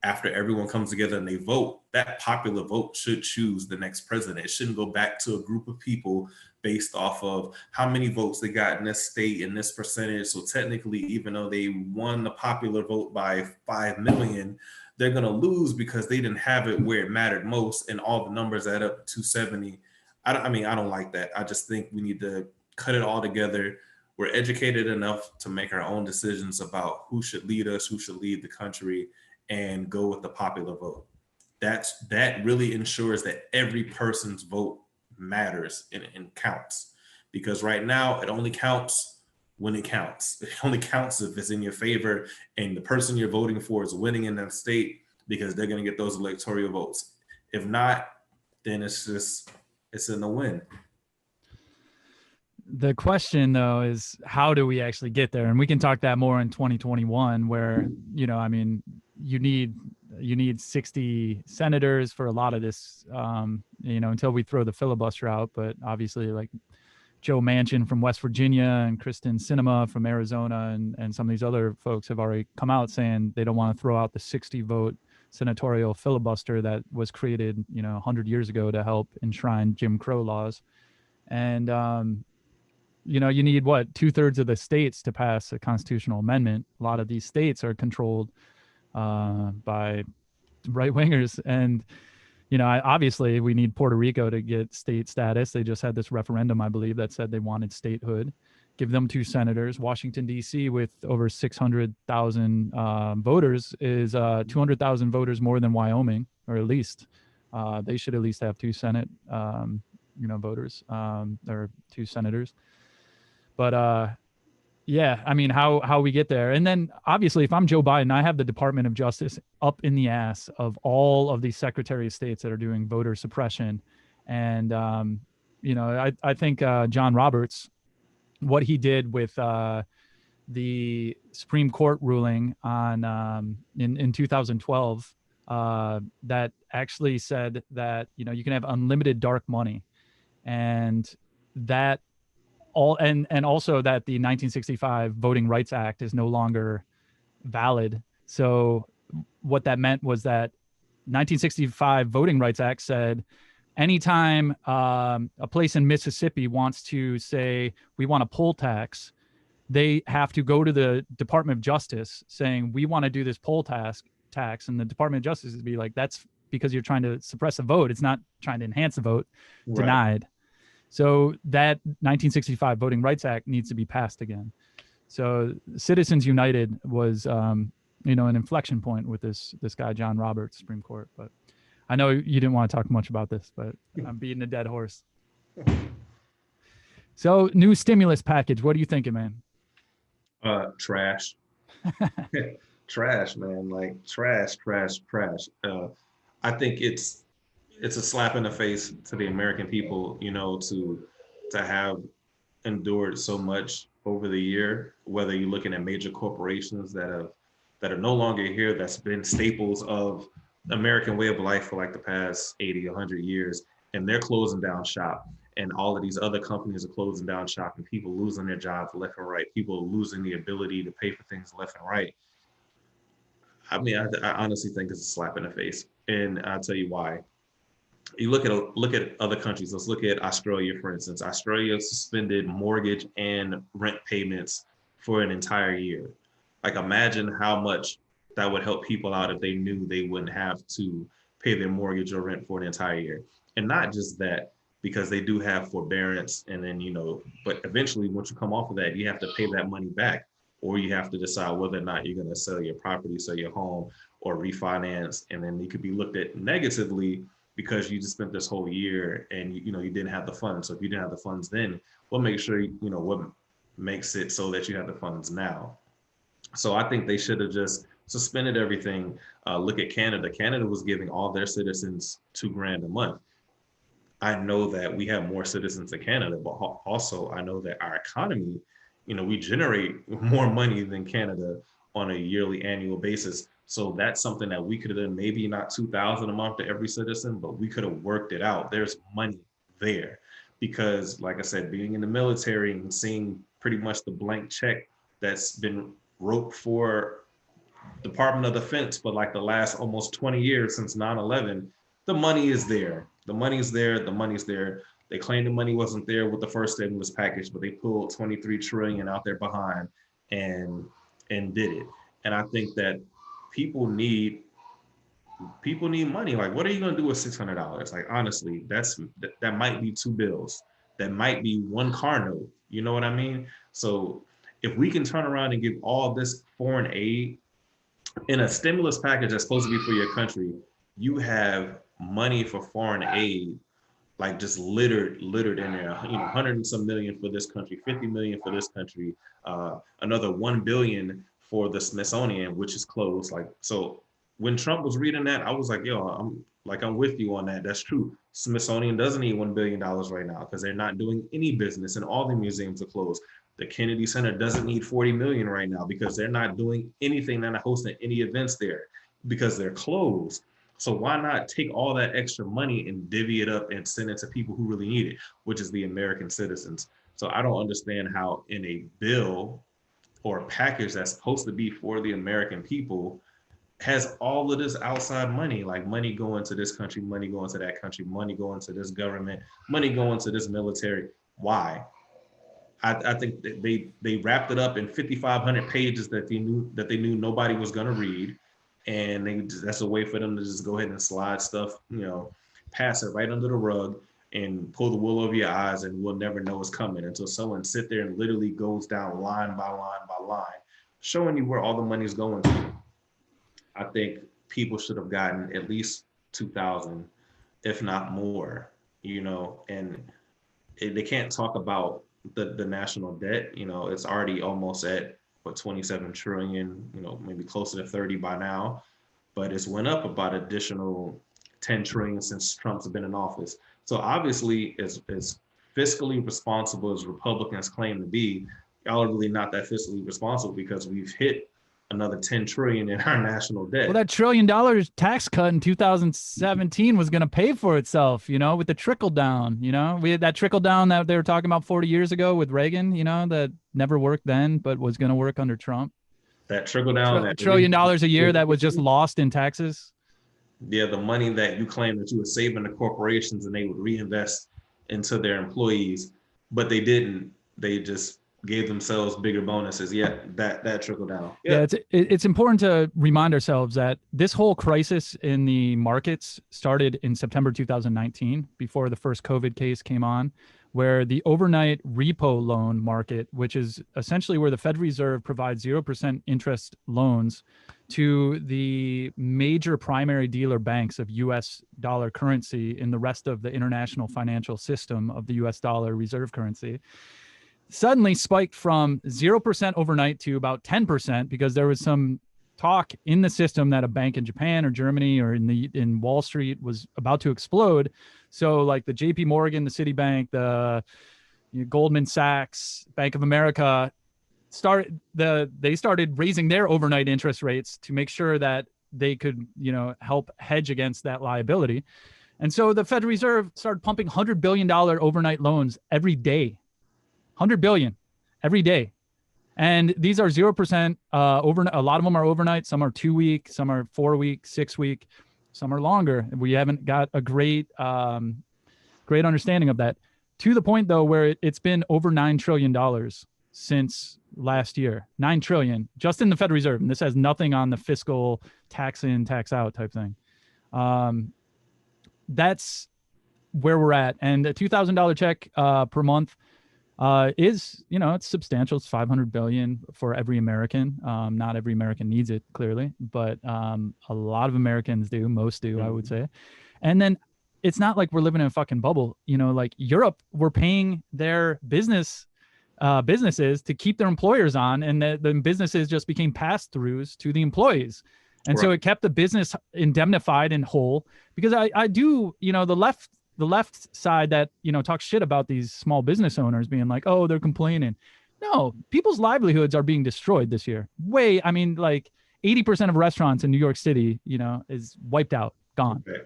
after everyone comes together and they vote, that popular vote should choose the next president. It shouldn't go back to a group of people based off of how many votes they got in this state in this percentage. So technically, even though they won the popular vote by 5 million, they're going to lose because they didn't have it where it mattered most, and all the numbers add up to 270. I don't like that. I just think we need to cut it all together. We're educated enough to make our own decisions about who should lead us, who should lead the country, and go with the popular vote. that really ensures that every person's vote matters and counts. Because right now it only counts when it counts. It only counts if it's in your favor and the person you're voting for is winning in that state, because they're going to get those electoral votes. If not, then it's in the win. The question though is, how do we actually get there? And we can talk that more in 2021, where, I mean, you need 60 senators for a lot of this, until we throw the filibuster out. But obviously, like Joe Manchin from West Virginia and Kristen Sinema from Arizona and some of these other folks have already come out saying they don't want to throw out the 60 vote senatorial filibuster that was created, 100 years ago to help enshrine Jim Crow laws. And, you need 2/3 of the states to pass a constitutional amendment. A lot of these states are controlled by right wingers. And, obviously we need Puerto Rico to get state status. They just had this referendum, I believe, that said they wanted statehood. Give them 2 senators. Washington, D.C., with over 600,000 voters, is 200,000 voters more than Wyoming, or at least they should at least have 2 Senate, voters, or 2 senators. But yeah, I mean, how we get there. And then obviously, if I'm Joe Biden, I have the Department of Justice up in the ass of all of these Secretary of States that are doing voter suppression. And, I think John Roberts, what he did with the Supreme Court ruling on in 2012, that actually said that, you can have unlimited dark money, and that and also that the 1965 Voting Rights Act is no longer valid. So what that meant was that 1965 Voting Rights Act said anytime a place in Mississippi wants to say, we want a poll tax, they have to go to the Department of Justice saying, we want to do this poll tax. And the Department of Justice would be like, that's because you're trying to suppress a vote. It's not trying to enhance a vote. Right. Denied. So that 1965 Voting Rights Act needs to be passed again. So Citizens United was, an inflection point with this guy, John Roberts, Supreme Court. But I know you didn't want to talk much about this, but I'm beating a dead horse. So new stimulus package. What are you thinking, man? Trash. Trash, man. Like trash. I think it's a slap in the face to the American people, to have endured so much over the year, whether you're looking at major corporations that are no longer here, that's been staples of American way of life for like the past 80, 100 years, and they're closing down shop. And all of these other companies are closing down shop, and people losing their jobs left and right. People losing the ability to pay for things left and right. I mean, I honestly think it's a slap in the face, and I'll tell you why. You look at other countries. Let's look at Australia, for instance. Australia suspended mortgage and rent payments for an entire year. Like, imagine how much that would help people out if they knew they wouldn't have to pay their mortgage or rent for an entire year. And not just that, because they do have forbearance, and then, but eventually once you come off of that, you have to pay that money back, or you have to decide whether or not you're going to sell your property, sell your home, or refinance. And then you could be looked at negatively because you just spent this whole year and you didn't have the funds. So if you didn't have the funds then, we'll make sure what makes it so that you have the funds now. So I think they should have just suspended everything. Look at Canada. Canada was giving all their citizens $2,000 a month. I know that we have more citizens in Canada, but also I know that our economy, we generate more money than Canada on a yearly annual basis. So that's something that we could have done, maybe not $2,000 a month to every citizen, but we could have worked it out. There's money there because, like I said, being in the military and seeing pretty much the blank check that's been wrote for Department of Defense for like the last almost 20 years since 9/11, the money is there. The money's there. They claim the money wasn't there with the first stimulus package, but they pulled 23 trillion out there behind and did it. And I think that people need money. Like, what are you going to do with $600? Like, honestly, that might be 2 bills. That might be 1 car note. You know what I mean? So if we can turn around and give all this foreign aid in a stimulus package that's supposed to be for your country, you have money for foreign aid like just littered in there. 100 and some million for this country, 50 million for this country, another 1 billion for the Smithsonian, which is closed. Like, so when Trump was reading that, I was like, yo, I'm with you on that. That's true. Smithsonian doesn't need $1 billion right now because they're not doing any business and all the museums are closed. The Kennedy Center doesn't need 40 million right now because they're not doing anything, they're not hosting any events there because they're closed. So why not take all that extra money and divvy it up and send it to people who really need it, which is the American citizens. So I don't understand how in a bill or a package that's supposed to be for the American people has all of this outside money, like money going to this country, money going to that country, money going to this government, money going to this military. Why? I think that they wrapped it up in 5,500 pages that they knew nobody was going to read. And that's a way for them to just go ahead and slide stuff, pass it right under the rug and pull the wool over your eyes, and we'll never know what's coming until someone sit there and literally goes down line by line by line, showing you where all the money's going to. I think people should have gotten at least 2,000, if not more, and they can't talk about the national debt. It's already almost at 27 trillion, maybe closer to 30 by now, but it's went up about additional 10 trillion since Trump's been in office. So obviously, as fiscally responsible as Republicans claim to be, y'all are really not that fiscally responsible because we've hit another 10 trillion in our national debt. Well, that $1 trillion tax cut in 2017 was going to pay for itself, with the trickle down. We had that trickle down that they were talking about 40 years ago with Reagan, that never worked then, but was going to work under Trump. That trickle down, $1 trillion a year that was just lost in taxes. Yeah, the money that you claim that you were saving the corporations and they would reinvest into their employees, but they didn't. They just gave themselves bigger bonuses. Yeah, that trickle down. Yeah, it's important to remind ourselves that this whole crisis in the markets started in September 2019, before the first COVID case came on, where the overnight repo loan market, which is essentially where the Fed Reserve provides 0% interest loans to the major primary dealer banks of US dollar currency in the rest of the international financial system of the US dollar reserve currency, suddenly spiked from 0% overnight to about 10% because there was some talk in the system that a bank in Japan or Germany or in Wall Street was about to explode. So like the JP Morgan, the Citibank, the Goldman Sachs, Bank of America started raising their overnight interest rates to make sure that they could, help hedge against that liability. And so the Federal Reserve started pumping $100 billion overnight loans every day. 100 billion every day. And these are 0% overnight. A lot of them are overnight. Some are 2 week, some are 4 week, 6 week, some are longer. We haven't got a great understanding of that, to the point though, where it's been over $9 trillion since last year. 9 trillion just in the Federal Reserve. And this has nothing on the fiscal tax in, tax out type thing. That's where we're at. And a $2,000 check per month is, it's substantial. It's $500 billion for every American. Not every American needs it, clearly, but a lot of Americans do. Most do, I would say. And then it's not like we're living in a fucking bubble. Like Europe, we're paying their businesses to keep their employers on, and the businesses just became pass-throughs to the employees. And so it kept the business indemnified and whole, because I do, the left side that, talks shit about these small business owners being like, oh, they're complaining. No, people's livelihoods are being destroyed this year. Like 80% of restaurants in New York City, is wiped out, gone. Okay.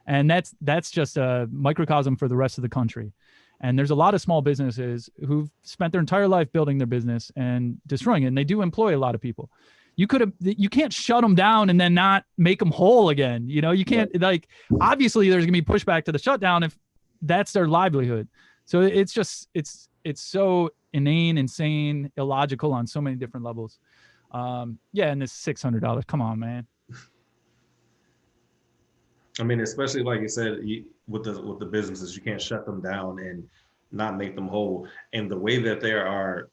And that's just a microcosm for the rest of the country. And there's a lot of small businesses who've spent their entire life building their business and destroying it. And they do employ a lot of people. You can't shut them down and then not make them whole again. You can't, obviously there's gonna be pushback to the shutdown if that's their livelihood. So it's just, it's so inane, insane, illogical on so many different levels. And this $600, come on, man. I mean, especially like you said, with the businesses, you can't shut them down and not make them whole. And the way that they are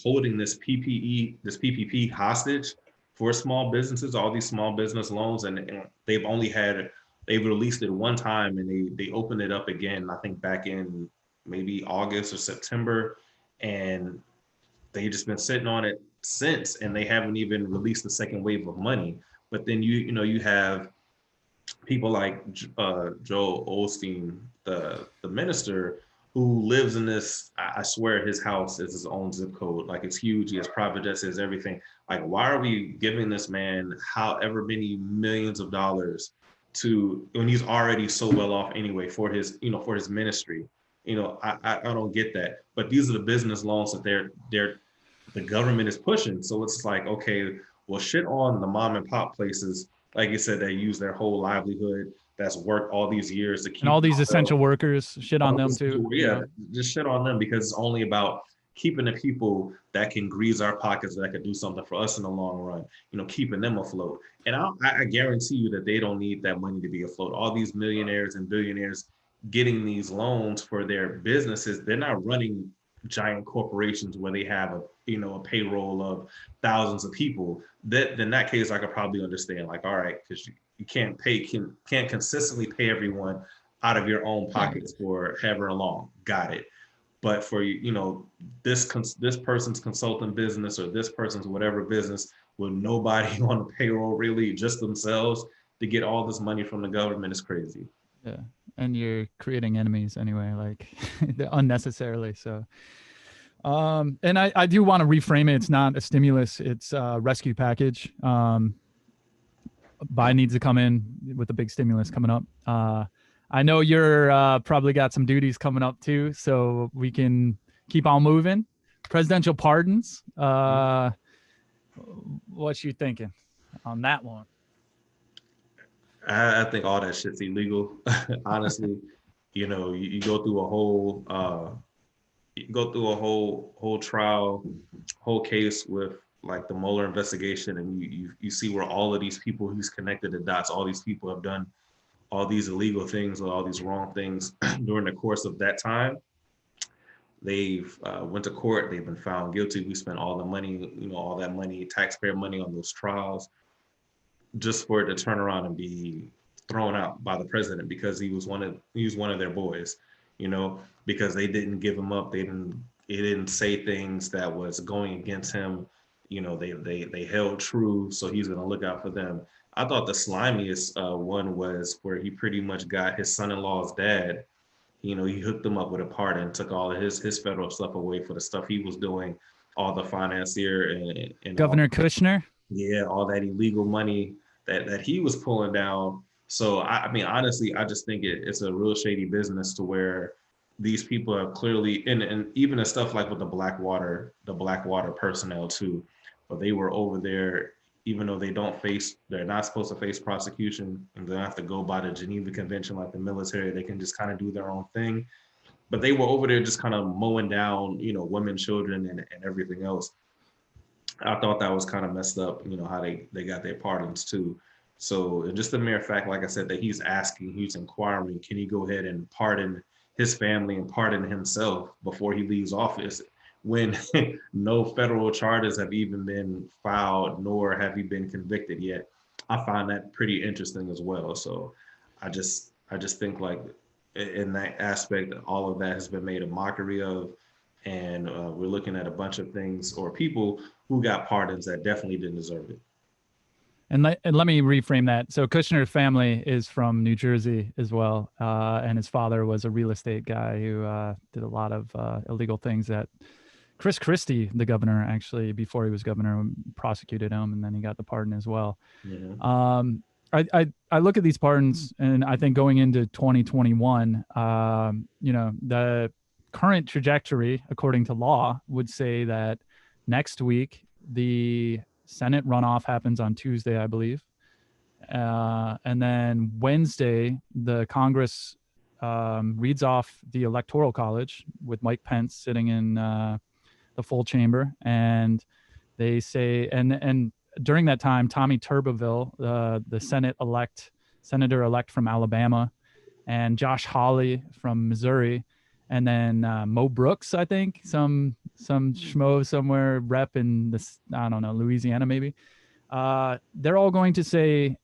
holding this PPP hostage, for small businesses, all these small business loans, and they've released it one time, and they opened it up again, I think back in maybe August or September, and they've just been sitting on it since, and they haven't even released the second wave of money. But then you have people like Joel Osteen, the minister, who lives in this. I swear his house is his own zip code. Like, it's huge. He has private jets, has everything. Like, why are we giving this man however many millions of dollars to, when he's already so well off anyway for his ministry? I don't get that. But these are the business loans that the government is pushing. So it's like, okay, well, shit on the mom and pop places, like you said, they use their whole livelihood, that's worked all these years to keep, and all these essential workers, shit on them too. Yeah, just shit on them, because it's only about keeping the people that can grease our pockets, that can do something for us in the long run, keeping them afloat. And I guarantee you that they don't need that money to be afloat. All these millionaires and billionaires getting these loans for their businesses, they're not running giant corporations where they have a payroll of thousands of people. That, in that case, I could probably understand, like, all right, because you can't consistently pay everyone out of your own pockets for however long. Got it. But for this person's consulting business, or this person's whatever business, with nobody on the payroll, really just themselves, to get all this money from the government is crazy. Yeah, and you're creating enemies anyway, like unnecessarily. So, and I do want to reframe it. It's not a stimulus; it's a rescue package. Biden needs to come in with a big stimulus coming up. I know you're probably got some duties coming up too, so we can keep on moving. Presidential pardons. What you thinking on that one? I think all that shit's illegal. Honestly, you go through a whole trial, whole case with like the Mueller investigation, and you see where all of these people, who's connected the dots, all these people have done all these illegal things or all these wrong things during the course of that time. They've went to court, they've been found guilty. We spent all the money, all that money, taxpayer money, on those trials, just for it to turn around and be thrown out by the president because he was one of their boys, because they didn't give him up. They didn't say things that was going against him. They held true, so he's gonna look out for them. I thought the slimiest one was where he pretty much got his son-in-law's dad. He hooked him up with a pardon, took all of his federal stuff away for the stuff he was doing, all the financier and Governor Kushner. Yeah, all that illegal money that he was pulling down. So I mean, honestly, I just think it's a real shady business, to where these people have clearly, and even the stuff like with the Blackwater personnel too, but they were over there, even though they're not supposed to face prosecution, and they don't have to go by the Geneva Convention like the military. They can just kind of do their own thing. But they were over there just kind of mowing down, women, children, and everything else. I thought that was kind of messed up, how they got their pardons too. So just the mere fact, like I said, that he's inquiring, can he go ahead and pardon his family and pardon himself before he leaves office, when no federal charges have even been filed, nor have he been convicted yet. I find that pretty interesting as well. So I just think, like, in that aspect, all of that has been made a mockery of, and we're looking at a bunch of things or people who got pardons that definitely didn't deserve it. And let me reframe that. So Kushner's family is from New Jersey as well, and his father was a real estate guy who did a lot of illegal things that Chris Christie, the governor, actually, before he was governor, prosecuted him, and then he got the pardon as well. Mm-hmm. I look at these pardons, and I think going into 2021, the current trajectory, according to law, would say that next week the Senate runoff happens on Tuesday, I believe, and then Wednesday the Congress reads off the Electoral College with Mike Pence sitting in the full chamber, and they say, and during that time, Tommy Tuberville, the senator elect from Alabama, and Josh Hawley from Missouri, and then Mo Brooks, I think, some schmo somewhere, rep in this, I don't know, Louisiana maybe. they're all going to say,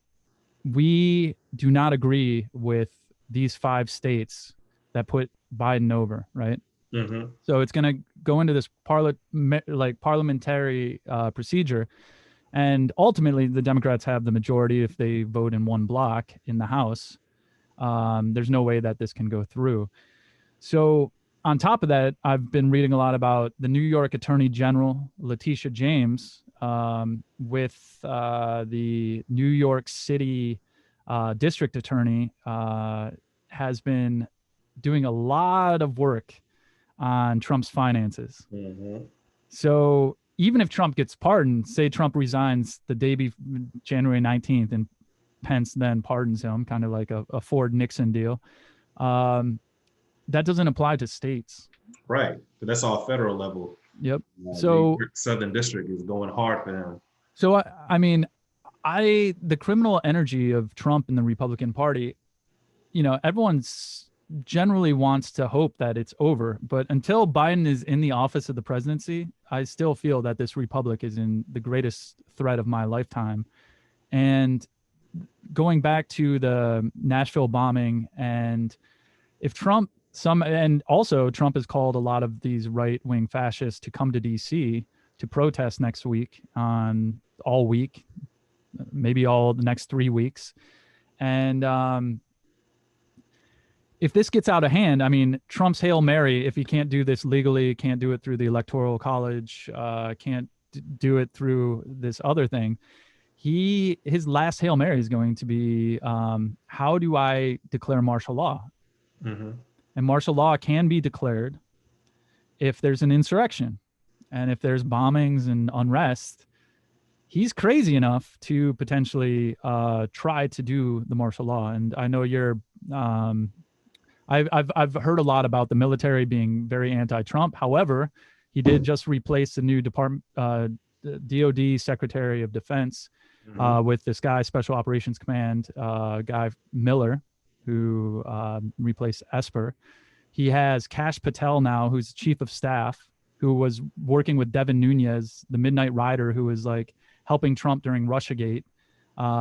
we do not agree with these 5 states that put Biden over, right? Mm-hmm. So it's going to go into this parliamentary procedure. And ultimately, the Democrats have the majority if they vote in one block in the House. There's no way that this can go through. So on top of that, I've been reading a lot about the New York Attorney General, Letitia James, with the New York City District Attorney, has been doing a lot of work on Trump's finances. Mm-hmm. So even if Trump gets pardoned, say Trump resigns the day before January 19th and Pence then pardons him, kind of like a Ford Nixon deal, that doesn't apply to states. Right. But that's all federal level. Yep. So the Southern District is going hard for him. So I mean, the criminal energy of Trump and the Republican Party, everyone's generally wants to hope that it's over. But until Biden is in the office of the presidency, I still feel that this republic is in the greatest threat of my lifetime. And going back to the Nashville bombing, and if Trump and also Trump has called a lot of these right-wing fascists to come to DC to protest next week, on all week, maybe all the next 3 weeks. And if this gets out of hand, I mean, Trump's Hail Mary, if he can't do this legally, can't do it through the Electoral College, can't do it through this other thing, his last Hail Mary is going to be, how do I declare martial law? Mm-hmm. And martial law can be declared if there's an insurrection and if there's bombings and unrest. He's crazy enough to potentially try to do the martial law. And I know I've heard a lot about the military being very anti-Trump. However, he did just replace the new DOD Secretary of Defense with this guy, Special Operations Command guy, Mueller, who replaced Esper. He has Kash Patel now, who's chief of staff, who was working with Devin Nunes, the Midnight Rider, who was like helping Trump during Russiagate,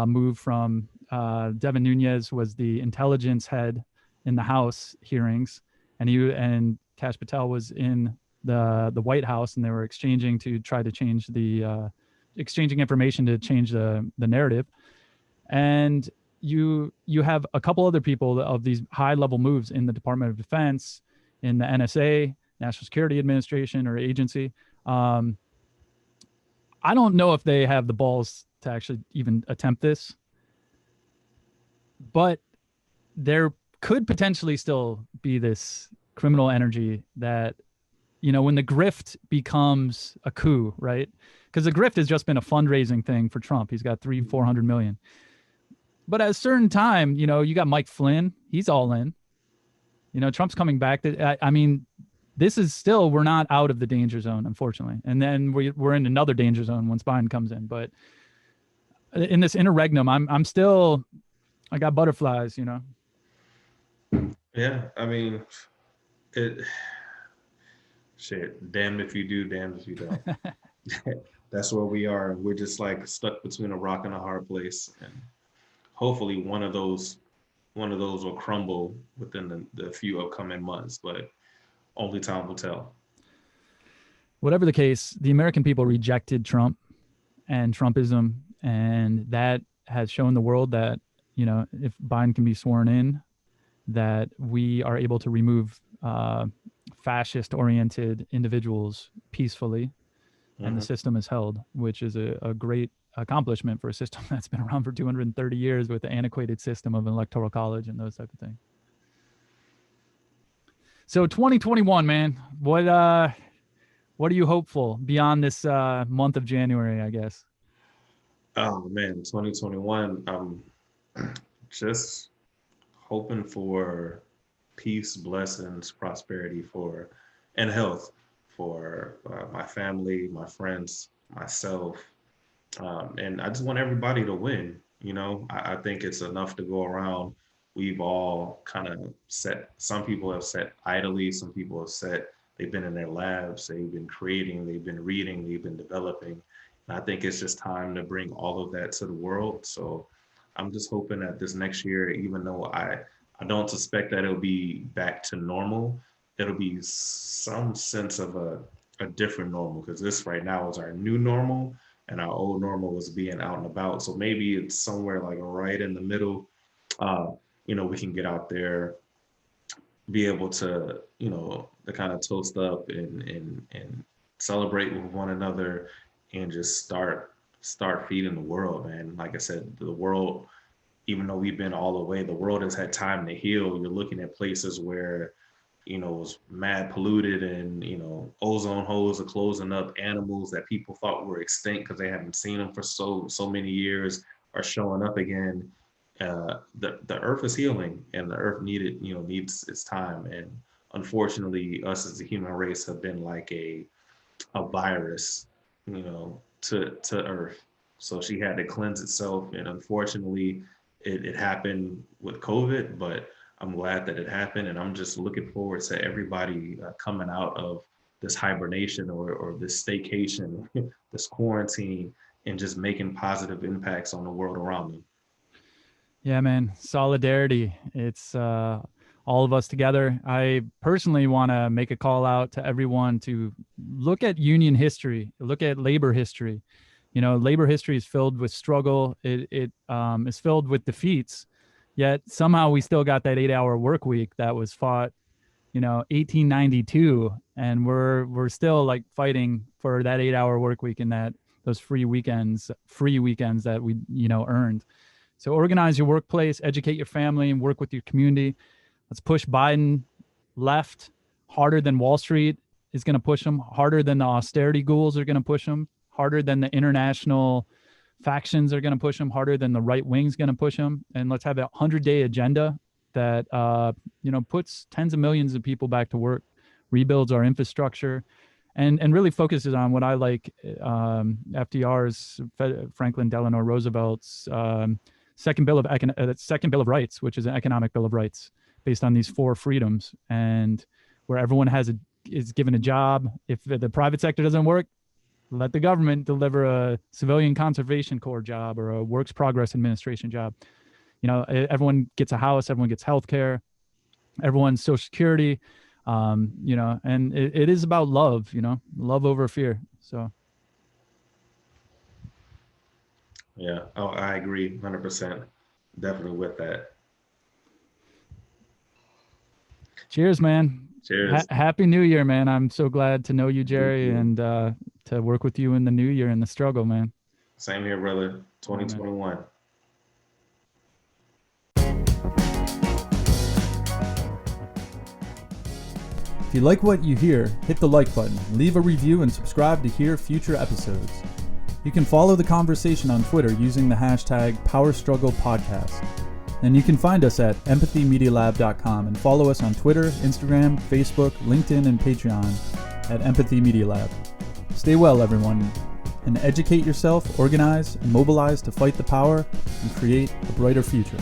move from Devin Nunes was the intelligence head in the House hearings, and Kash Patel was in the White House, and they were exchanging information to change the narrative. And you have a couple other people of these high level moves in the Department of Defense, in the NSA, National Security Administration or agency. I don't know if they have the balls to actually even attempt this, but there could potentially still be this criminal energy that, when the grift becomes a coup, right? Because the grift has just been a fundraising thing for Trump. He's got 400 million. But at a certain time, you got Mike Flynn. He's all in. Trump's coming back. I mean, this is still, we're not out of the danger zone, unfortunately. And then we're in another danger zone once Biden comes in. But in this interregnum, I got butterflies, Yeah, I mean, damned if you do, damned if you don't. That's where we are. We're just like stuck between a rock and a hard place. And hopefully one of those will crumble within the few upcoming months, but only time will tell. Whatever the case, the American people rejected Trump and Trumpism, and that has shown the world that, if Biden can be sworn in, that we are able to remove fascist-oriented individuals peacefully, and the system is held, which is a great accomplishment for a system that's been around for 230 years with the antiquated system of an Electoral College and those type of things. So 2021, man, what are you hopeful beyond this month of January, I guess? Oh man, 2021, I'm just hoping for peace, blessings, prosperity and health for my family, my friends, myself. And I just want everybody to win. I think it's enough to go around. We've all kind of some people have sat idly, some people have they've been in their labs, they've been creating, they've been reading, they've been developing. I think it's just time to bring all of that to the world. So I'm just hoping that this next year, even though I don't suspect that it'll be back to normal, it'll be some sense of a different normal, because this right now is our new normal and our old normal was being out and about. So maybe it's somewhere like right in the middle. We can get out there, be able to, to kind of toast up and celebrate with one another and just start feeding the world, man. Like I said, the world, even though we've been all the way, the world has had time to heal. You're looking at places where, it was mad polluted and, ozone holes are closing up. Animals that people thought were extinct because they haven't seen them for so many years are showing up again. The earth is healing, and the earth needs its time. And unfortunately, us as the human race have been like a virus, to earth. So she had to cleanse itself, and unfortunately it happened with COVID, but I'm glad that it happened, and I'm just looking forward to everybody coming out of this hibernation or this staycation, this quarantine, and just making positive impacts on the world around them. Yeah, man. Solidarity. It's all of us together. I personally want to make a call out to everyone to look at union history, look at labor history. Labor history is filled with struggle. It is filled with defeats, yet somehow we still got that 8-hour work week that was fought, 1892. And we're still like fighting for that 8-hour work week and those free weekends that we, earned. So organize your workplace, educate your family, and work with your community. Let's push Biden left harder than Wall Street is going to push him, harder than the austerity ghouls are going to push him, harder than the international factions are going to push him, harder than the right wing's going to push him. And let's have a 100-day agenda that, puts tens of millions of people back to work, rebuilds our infrastructure, and really focuses on what I like, FDR's, Franklin Delano Roosevelt's, second bill of rights, which is an economic bill of rights based on these 4 freedoms, and where everyone is given a job. If the private sector doesn't work, let the government deliver a civilian conservation corps job or a works progress administration job. Everyone gets a house, everyone gets healthcare, everyone's Social Security, and it is about love, love over fear. So. Yeah. Oh, I agree 100%. Definitely with that. Cheers, man. Cheers. Happy New Year, man. I'm so glad to know you, Jerry, and to work with you in the new year in the struggle, man. Same here, brother. 2021. If you like what you hear, hit the like button, leave a review, and subscribe to hear future episodes. You can follow the conversation on Twitter using the hashtag PowerStrugglePodcast. And you can find us at empathymedialab.com and follow us on Twitter, Instagram, Facebook, LinkedIn, and Patreon at Empathy Media Lab. Stay well, everyone, and educate yourself, organize, and mobilize to fight the power and create a brighter future.